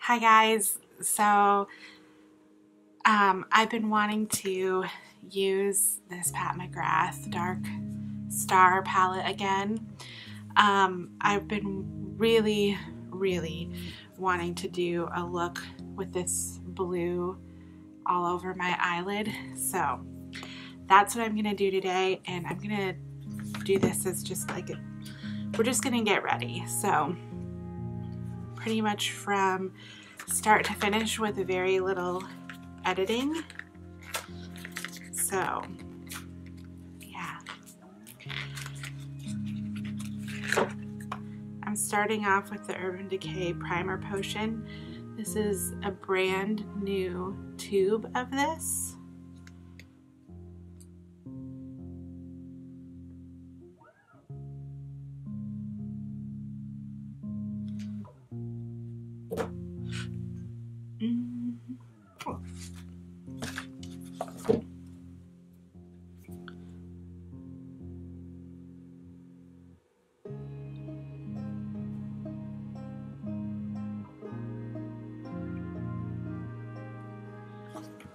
Hi guys, so I've been wanting to use this Pat McGrath Dark Star palette again. I've been really wanting to do a look with this blue all over my eyelid, so that's what I'm gonna do today, and I'm gonna do this as just like we're just gonna get ready. So pretty much from start to finish with very little editing. So yeah, I'm starting off with the Urban Decay Primer Potion. This is a brand new tube of this.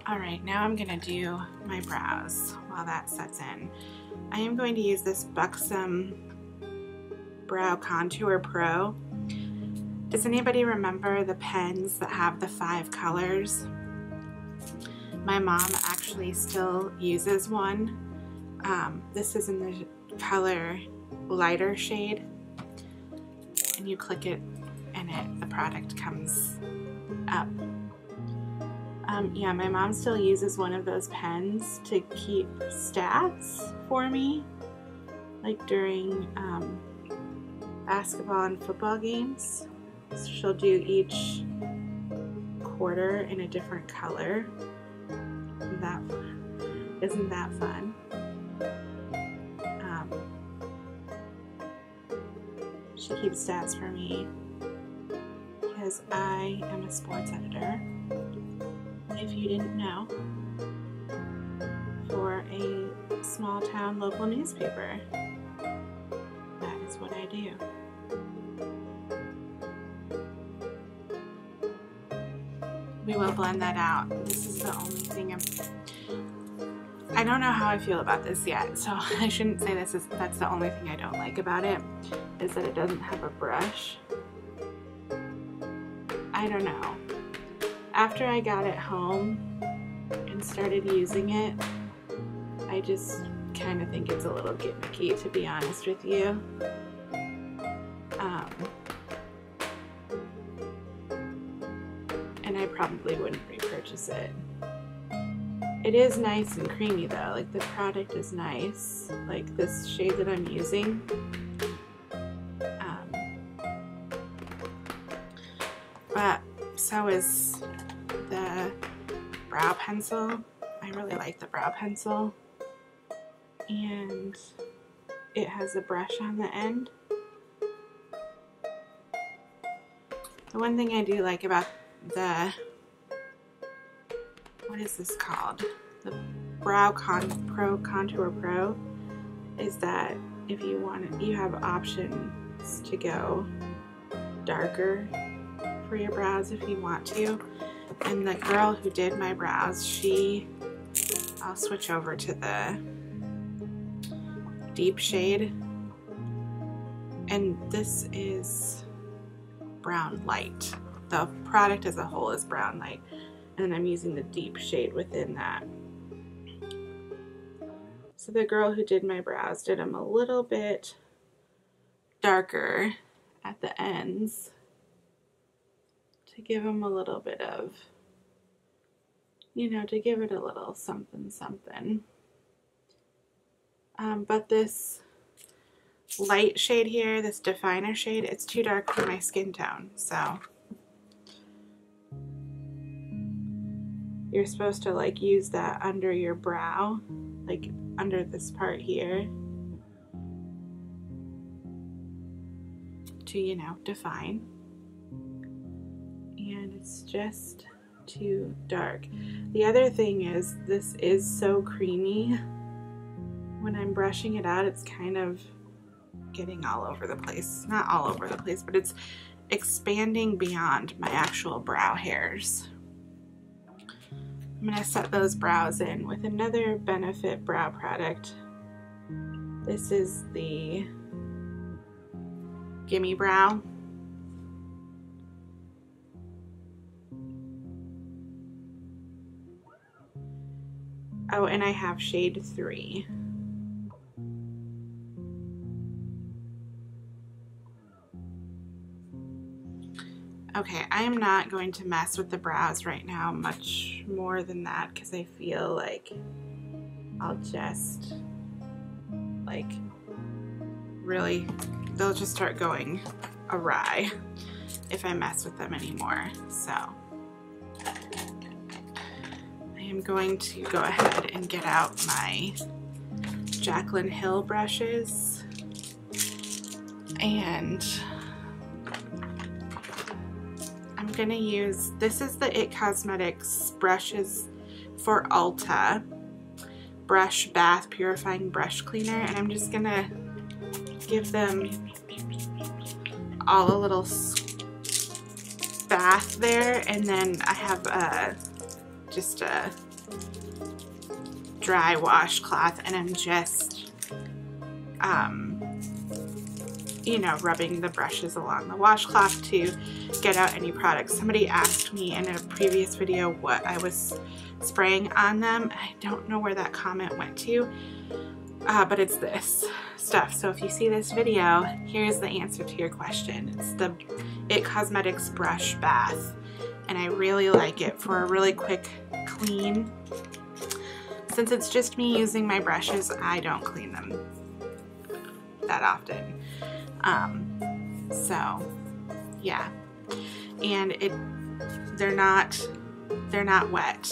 Alright, now I'm going to do my brows while that sets in. I am going to use this Buxom Brow Contour Pro. Does anybody remember the pens that have the 5 colors? My mom actually still uses one. This is in the color lighter shade, and you click it and the product comes up. Yeah, my mom still uses one of those pens to keep stats for me, like during basketball and football games. So she'll do each quarter in a different color. Isn't that fun? She keeps stats for me because I am a sports editor. If you didn't know, for a small town local newspaper. That is what I do. We will blend that out. This is the only thing I don't know how I feel about this yet, so I shouldn't say that's the only thing I don't like about it, is that it doesn't have a brush. I don't know. After I got it home and started using it, I just kind of think it's a little gimmicky, to be honest with you. And I probably wouldn't repurchase it. It is nice and creamy though, like the product is nice, like this shade that I'm using. But so is the brow pencil. I really like the brow pencil, and it has a brush on the end. The one thing I do like about the, what is this called? The Brow Contour Pro is that if you want it, you have options to go darker for your brows if you want to. And the girl who did my brows, I'll switch over to the deep shade, and this is brown light. The product as a whole is brown light, and I'm using the deep shade within that. So the girl who did my brows did them a little bit darker at the ends to give them a little bit of, you know, to give it a little something something. But this light shade here, this definer shade, it's too dark for my skin tone, so you're supposed to like use that under your brow, like under this part here, to, you know, define. And it's just too dark. The other thing is, this is so creamy. When I'm brushing it out, it's kind of getting all over the place. Not all over the place, but it's expanding beyond my actual brow hairs. I'm going to set those brows in with another Benefit brow product. This is the Gimme Brow. Oh, and I have shade 3. Okay, I am not going to mess with the brows right now much more than that because I feel like I'll just, like, really, they'll just start going awry if I mess with them anymore. So I am going to go ahead and get out my Jaclyn Hill brushes, and I'm gonna use, this is the It Cosmetics brushes for Ulta Brush Bath Purifying Brush Cleaner, and I'm just gonna give them all a little bath there, and then I have just a dry washcloth, and I'm just you know, rubbing the brushes along the washcloth to get out any products. Somebody asked me in a previous video what I was spraying on them. I don't know where that comment went to, but it's this stuff. So if you see this video, here's the answer to your question. It's the It Cosmetics Brush Bath, and I really like it for a really quick clean. Since it's just me using my brushes, I don't clean them that often. So yeah, and they're not wet,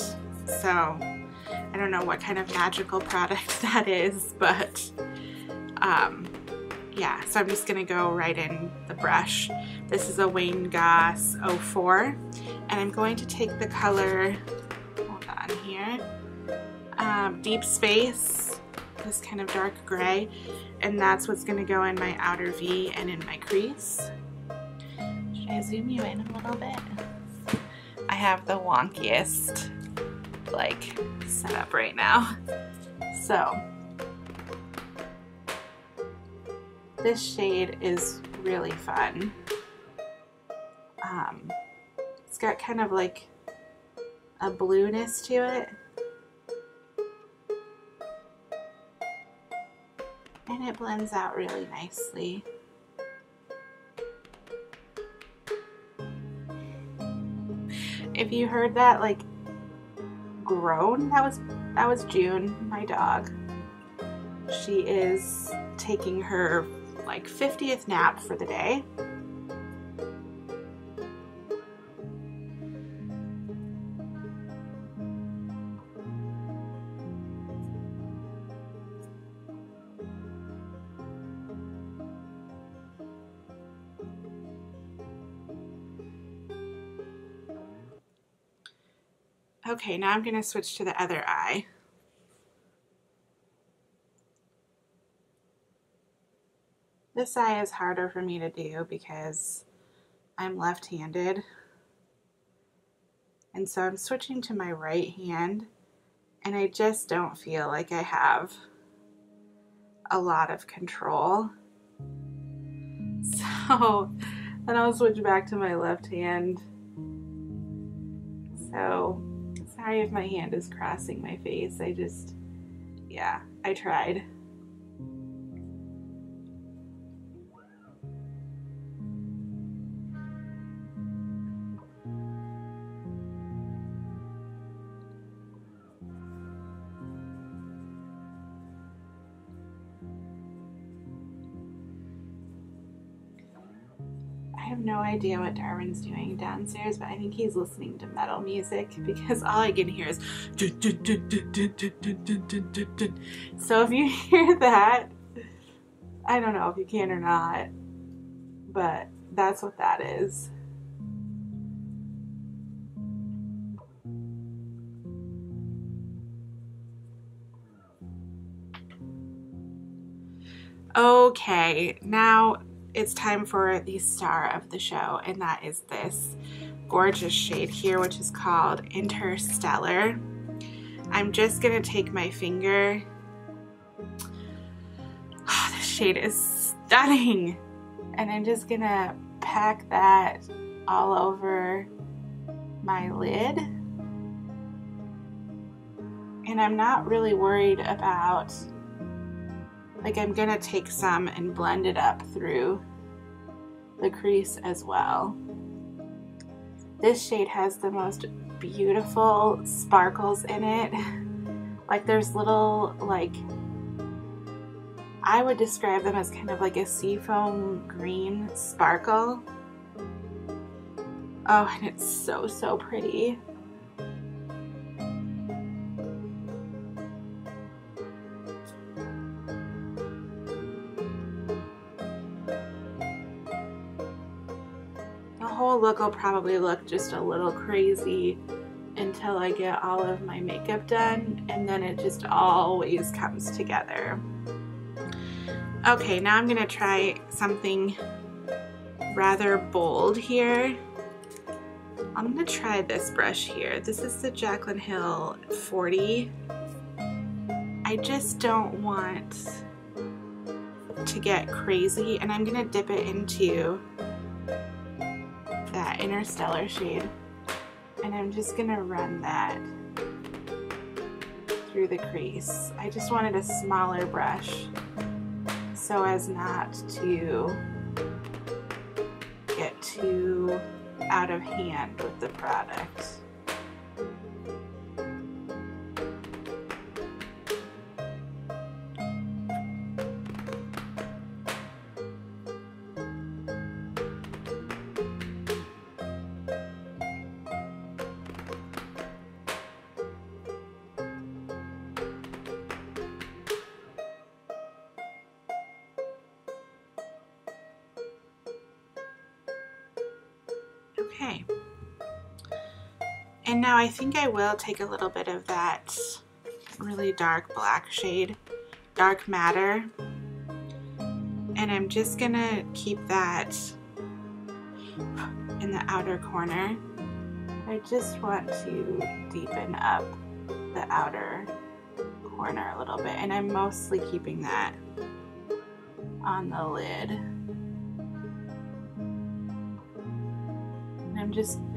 so I don't know what kind of magical product that is, but yeah, so I'm just gonna go right in the brush. This is a Wayne Goss 04, and I'm going to take the color, hold on here, Deep Space, this kind of dark gray, and that's what's going to go in my outer V and in my crease. Should I zoom you in a little bit? I have the wonkiest, like, setup right now. So this shade is really fun. It's got kind of like a blueness to it. And it blends out really nicely. If you heard that, like, groan, that was June, my dog. She is taking her, like, 50th nap for the day. Okay, now I'm going to switch to the other eye. This eye is harder for me to do because I'm left-handed. And so I'm switching to my right hand, and I just don't feel like I have a lot of control. So then I'll switch back to my left hand. So sorry if my hand is crossing my face. Yeah, I tried. I have no idea what Darwin's doing downstairs, but I think he's listening to metal music because all I can hear is so if you hear that, I don't know if you can or not, but that's what that is. Okay, now it's time for the star of the show, and that is this gorgeous shade here, which is called Interstellar. I'm just gonna take my finger. Oh, this shade is stunning. And I'm just gonna pack that all over my lid. And I'm not really worried about, like, I'm gonna take some and blend it up through the crease as well. This shade has the most beautiful sparkles in it. Like, there's little, like, I would describe them as kind of like a seafoam green sparkle. Oh, and it's so, so pretty. The whole look will probably look just a little crazy until I get all of my makeup done, and then it just always comes together. Okay, now I'm gonna try something rather bold here. I'm gonna try this brush here. This is the Jaclyn Hill 40. I just don't want to get crazy, and I'm gonna dip it into that Interstellar shade, and I'm just gonna run that through the crease. I just wanted a smaller brush so as not to get too out of hand with the product. Okay, and now I think I will take a little bit of that really dark black shade, Dark Matter, and I'm just gonna keep that in the outer corner. I just want to deepen up the outer corner a little bit, and I'm mostly keeping that on the lid.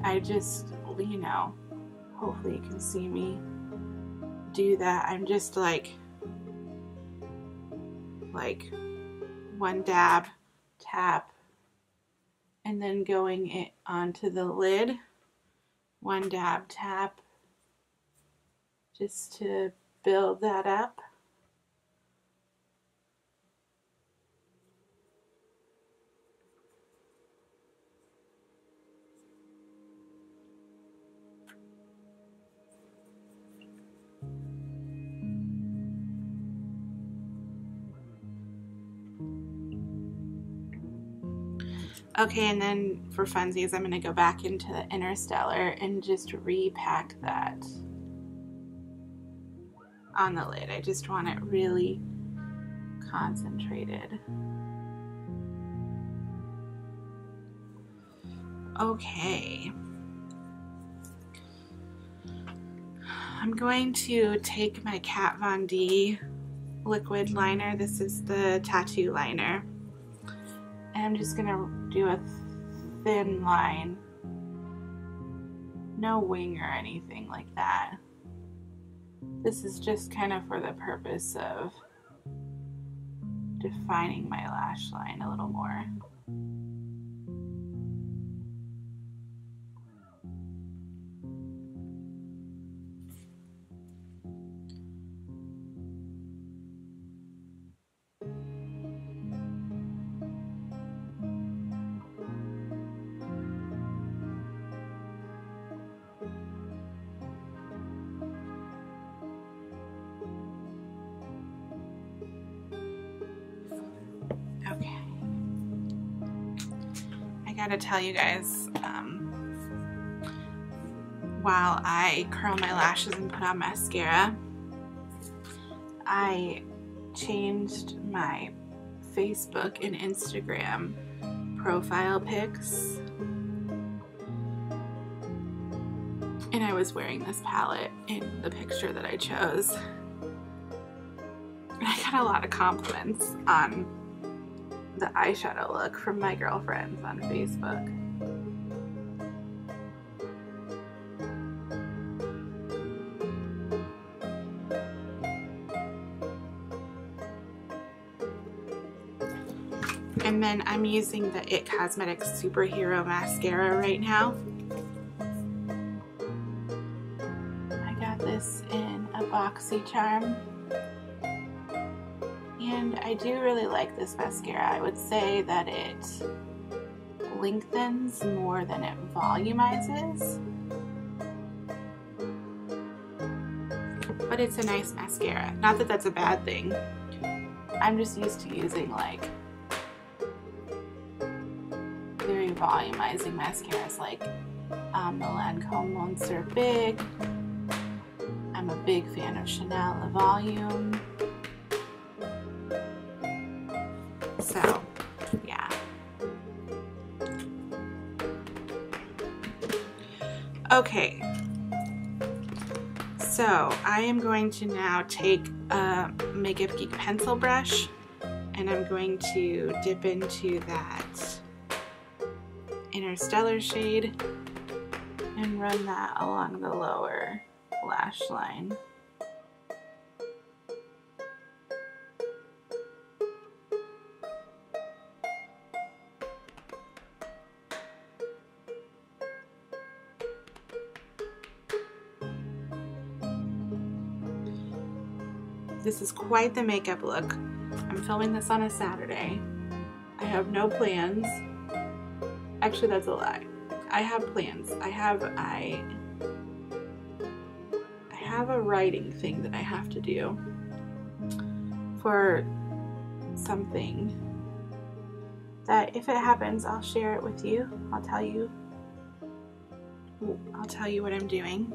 I just, you know, hopefully you can see me do that. I'm just like one dab, tap, and then going it onto the lid. One dab, tap, just to build that up. Okay, and then for funsies, I'm gonna go back into the Interstellar and just repack that on the lid. I just want it really concentrated. Okay. I'm going to take my Kat Von D liquid liner. This is the tattoo liner. And I'm just gonna do a thin line. No wing or anything like that. This is just kind of for the purpose of defining my lash line a little more. Okay. I gotta tell you guys, while I curl my lashes and put on mascara, I changed my Facebook and Instagram profile pics. And I was wearing this palette in the picture that I chose. And I got a lot of compliments on the eyeshadow look from my girlfriends on Facebook. And then I'm using the It Cosmetics Superhero Mascara right now. I got this in a BoxyCharm. And I do really like this mascara. I would say that it lengthens more than it volumizes. But it's a nice mascara. Not that that's a bad thing. I'm just used to using like very volumizing mascaras like the Lancome Monster Big. I'm a big fan of Chanel Le Volume. So, yeah. Okay. So, I am going to now take a Makeup Geek pencil brush and I'm going to dip into that Interstellar shade and run that along the lower lash line. This is quite the makeup look. I'm filming this on a Saturday. I have no plans. Actually, that's a lie. I have plans. I have a writing thing that I have to do for something that if it happens, I'll share it with you. I'll tell you what I'm doing.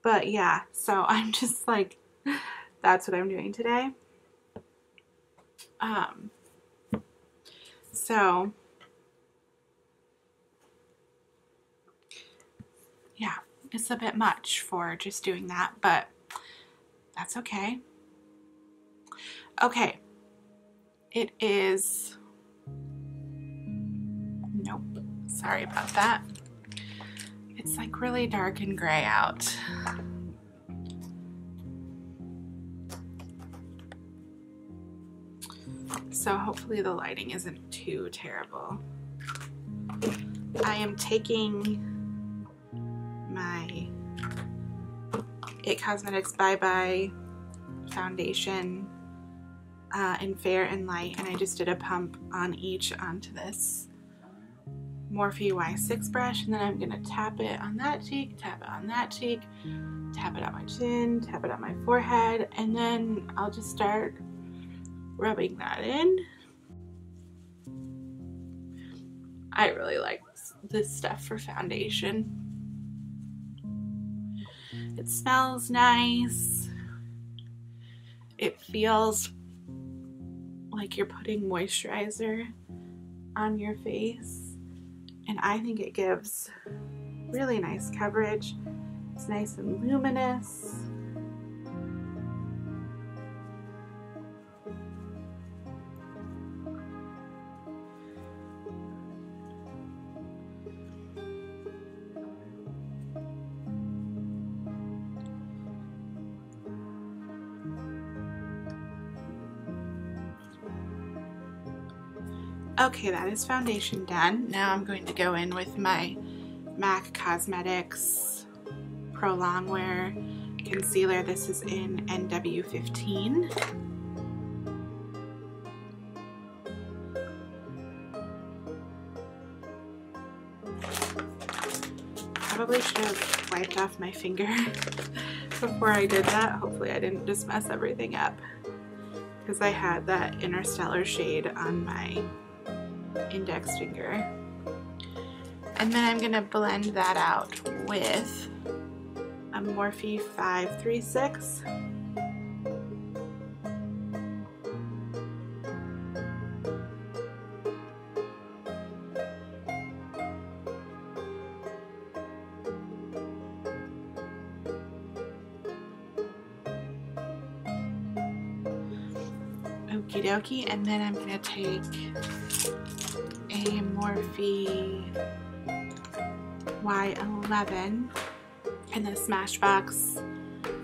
But yeah, so I'm just like, that's what I'm doing today. So yeah, it's a bit much for just doing that, but that's okay. Okay, it is, nope, sorry about that. It's like really dark and gray out. So hopefully the lighting isn't too terrible. I am taking my It Cosmetics Bye Bye foundation in Fair and Light, and I just did a pump on each onto this Morphe Y6 brush, and then I'm gonna tap it on that cheek, tap it on that cheek, tap it on my chin, tap it on my forehead, and then I'll just start rubbing that in. I really like this stuff for foundation. It smells nice. It feels like you're putting moisturizer on your face, and I think it gives really nice coverage. It's nice and luminous. Okay, that is foundation done. Now I'm going to go in with my MAC Cosmetics Pro Longwear Concealer. This is in NW15. Probably should have wiped off my finger before I did that. Hopefully I didn't just mess everything up, because I had that Interstellar shade on my index finger. And then I'm going to blend that out with a Morphe 536. Okie dokie, and then I'm gonna take a Morphe Y11 and the Smashbox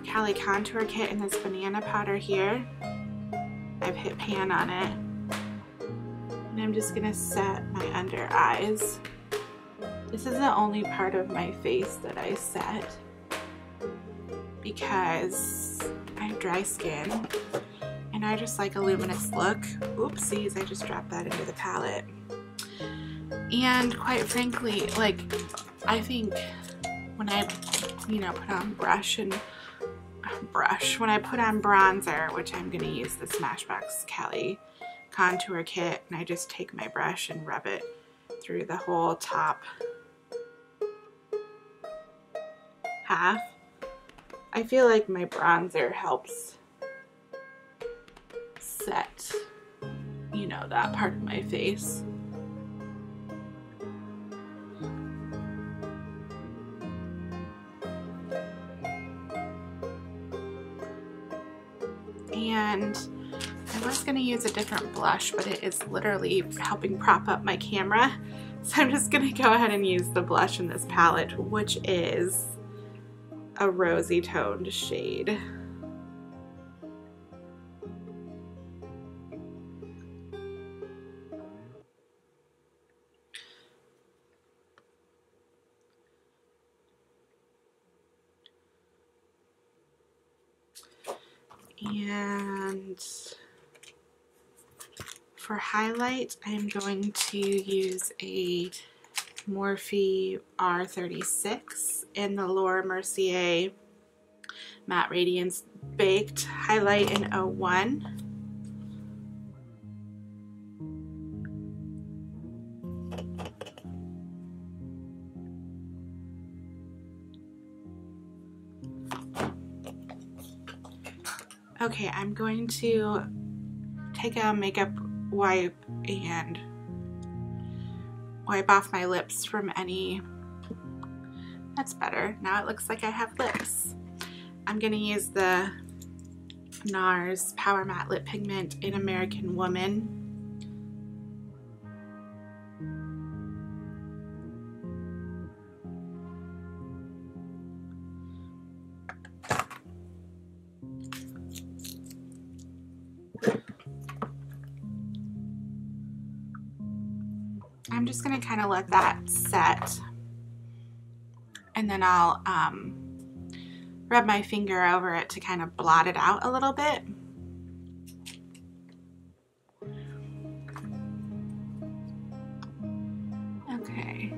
Cali contour kit in this banana powder here. I've hit pan on it. And I'm just gonna set my under eyes. This is the only part of my face that I set because I have dry skin and I just like a luminous look. Oopsies, I just dropped that into the palette. And quite frankly, like, I think when I, you know, put on when I put on bronzer, which I'm gonna use the Smashbox Cali contour kit, and I just take my brush and rub it through the whole top half. I feel like my bronzer helps set, you know, that part of my face. And I was going to use a different blush, but it is literally helping prop up my camera. So I'm just going to go ahead and use the blush in this palette, which is a rosy toned shade. And for highlight, I'm going to use a Morphe R36 in the Mercier Matte Radiance Baked Highlight in 01. Okay, I'm going to take a makeup wipe and wipe off my lips from any, that's better. Now it looks like I have lips. I'm going to use the Nars Power Matte Lip Pigment in American Woman. I'm just going to kind of let that set, and then I'll rub my finger over it to kind of blot it out a little bit. Okay.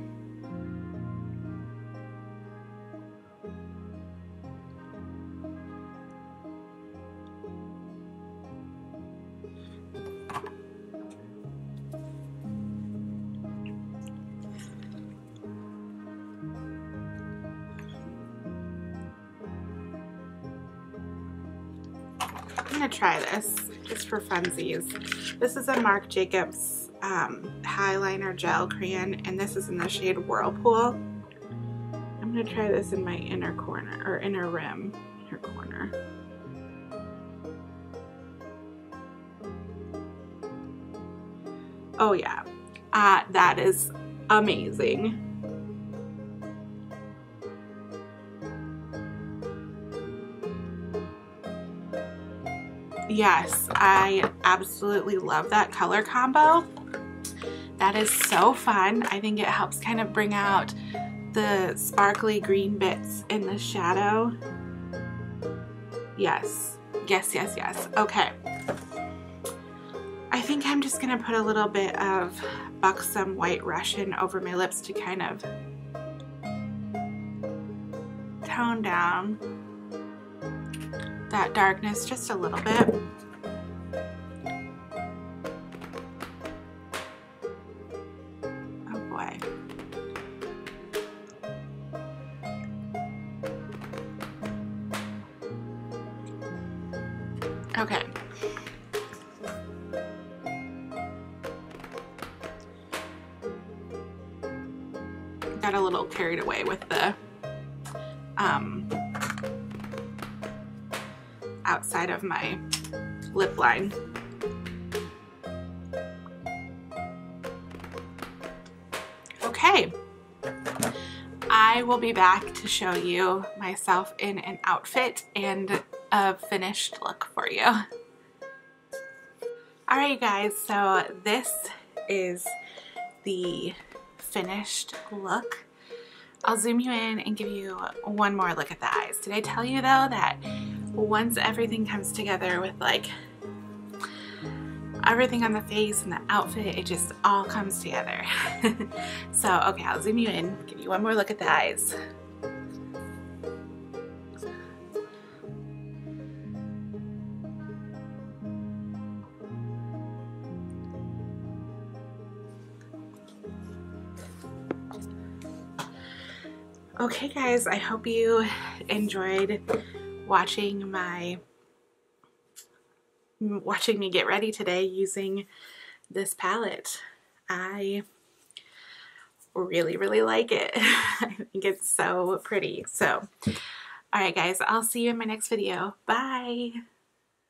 I'm going to try this just for funsies. This is a Marc Jacobs Highliner Gel Crayon, and this is in the shade Whirlpool. I'm going to try this in my inner corner, or inner rim, inner corner. Oh yeah, that is amazing. Yes, I absolutely love that color combo. That is so fun. I think it helps kind of bring out the sparkly green bits in the shadow. Yes, yes, yes, yes. Okay. I think I'm just gonna put a little bit of Buxom White Russian over my lips to kind of tone down that darkness just a little bit. Oh boy. Okay. Got a little carried away with the outside of my lip line. Okay, I will be back to show you myself in an outfit and a finished look for you. Alright you guys, so this is the finished look. I'll zoom you in and give you one more look at the eyes. Did I tell you though that once everything comes together with like everything on the face and the outfit, it just all comes together. So okay, I'll zoom you in, give you one more look at the eyes. Okay guys, I hope you enjoyed watching me get ready today using this palette. I really like it. I think it's so pretty. So, alright guys, I'll see you in my next video. Bye!